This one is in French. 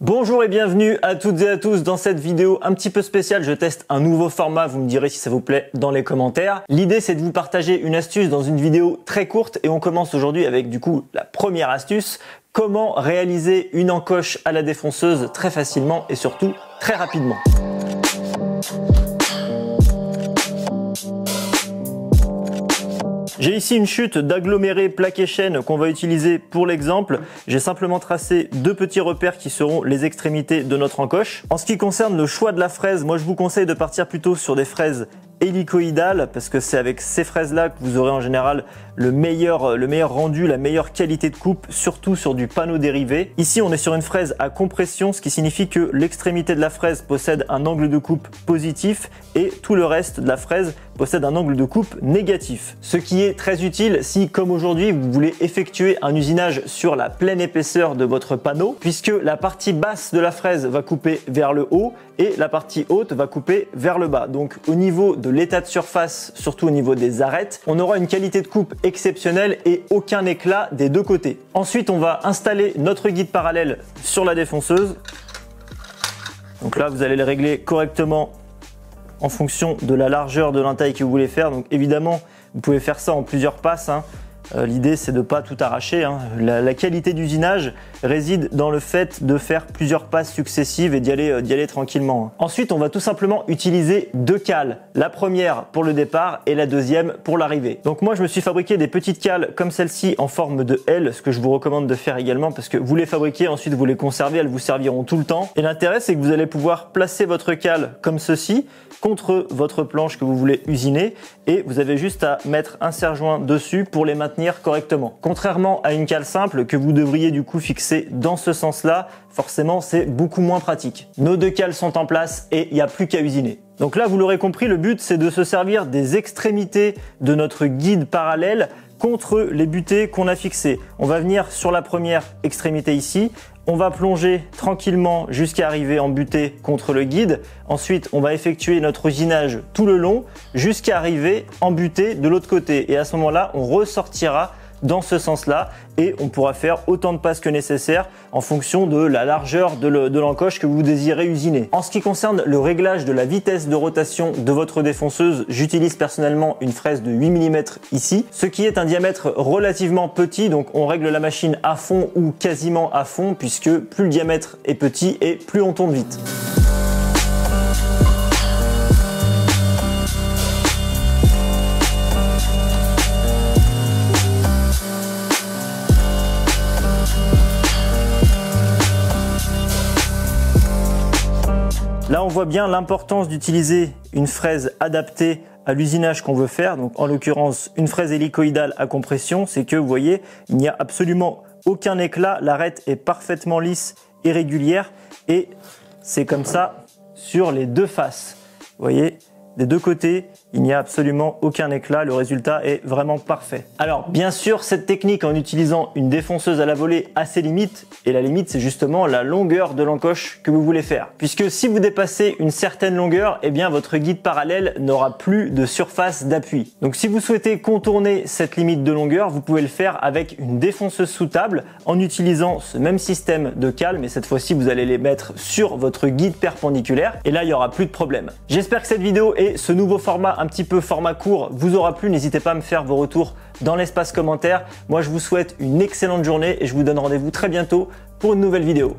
Bonjour et bienvenue à toutes et à tous dans cette vidéo un petit peu spéciale. Je teste un nouveau format, vous me direz si ça vous plaît dans les commentaires. L'idée c'est de vous partager une astuce dans une vidéo très courte et on commence aujourd'hui avec du coup la première astuce. Comment réaliser une encoche à la défonceuse très facilement et surtout très rapidement. J'ai ici une chute d'aggloméré plaqué chêne qu'on va utiliser pour l'exemple. J'ai simplement tracé deux petits repères qui seront les extrémités de notre encoche. En ce qui concerne le choix de la fraise, moi je vous conseille de partir plutôt sur des fraises hélicoïdales parce que c'est avec ces fraises là que vous aurez en général le meilleur rendu, la meilleure qualité de coupe, surtout sur du panneau dérivé. Ici on est sur une fraise à compression, ce qui signifie que l'extrémité de la fraise possède un angle de coupe positif et tout le reste de la fraise possède un angle de coupe négatif. Ce qui est très utile si, comme aujourd'hui, vous voulez effectuer un usinage sur la pleine épaisseur de votre panneau, puisque la partie basse de la fraise va couper vers le haut et la partie haute va couper vers le bas. Donc au niveau de l'état de surface, surtout au niveau des arêtes, on aura une qualité de coupe exceptionnelle et aucun éclat des deux côtés. Ensuite, on va installer notre guide parallèle sur la défonceuse. Donc là, vous allez le régler correctement en fonction de la largeur de l'entaille que vous voulez faire. Donc évidemment, vous pouvez faire ça en plusieurs passes. L'idée, c'est de ne pas tout arracher. La qualité d'usinage réside dans le fait de faire plusieurs passes successives et d'y aller tranquillement. Ensuite, on va tout simplement utiliser deux cales. La première pour le départ et la deuxième pour l'arrivée. Donc moi, je me suis fabriqué des petites cales comme celle-ci en forme de L, ce que je vous recommande de faire également parce que vous les fabriquez, ensuite vous les conservez, elles vous serviront tout le temps. Et l'intérêt, c'est que vous allez pouvoir placer votre cale comme ceci contre votre planche que vous voulez usiner et vous avez juste à mettre un serre-joint dessus pour les maintenir correctement. Contrairement à une cale simple que vous devriez du coup fixer dans ce sens-là, forcément c'est beaucoup moins pratique. Nos deux cales sont en place et il n'y a plus qu'à usiner. Donc là, vous l'aurez compris, le but c'est de se servir des extrémités de notre guide parallèle contre les butées qu'on a fixées. On va venir sur la première extrémité ici. On va plonger tranquillement jusqu'à arriver en butée contre le guide. Ensuite, on va effectuer notre usinage tout le long jusqu'à arriver en butée de l'autre côté. Et à ce moment-là, on ressortira dans ce sens-là et on pourra faire autant de passes que nécessaire en fonction de la largeur de l'encoche que vous désirez usiner. En ce qui concerne le réglage de la vitesse de rotation de votre défonceuse, j'utilise personnellement une fraise de 8 mm ici, ce qui est un diamètre relativement petit, donc on règle la machine à fond ou quasiment à fond puisque plus le diamètre est petit et plus on tourne vite. Là, on voit bien l'importance d'utiliser une fraise adaptée à l'usinage qu'on veut faire. Donc, en l'occurrence, une fraise hélicoïdale à compression, c'est que vous voyez, il n'y a absolument aucun éclat. L'arête est parfaitement lisse et régulière et c'est comme ça sur les deux faces. Vous voyez, des deux côtés, il n'y a absolument aucun éclat, le résultat est vraiment parfait. Alors bien sûr, cette technique en utilisant une défonceuse à la volée a ses limites, et la limite c'est justement la longueur de l'encoche que vous voulez faire. Puisque si vous dépassez une certaine longueur, eh bien votre guide parallèle n'aura plus de surface d'appui. Donc si vous souhaitez contourner cette limite de longueur, vous pouvez le faire avec une défonceuse sous table en utilisant ce même système de cales, mais cette fois-ci vous allez les mettre sur votre guide perpendiculaire, et là il n'y aura plus de problème. J'espère que cette vidéo et ce nouveau format un petit peu format court vous aura plu. N'hésitez pas à me faire vos retours dans l'espace commentaire. Moi je vous souhaite une excellente journée et je vous donne rendez-vous très bientôt pour une nouvelle vidéo.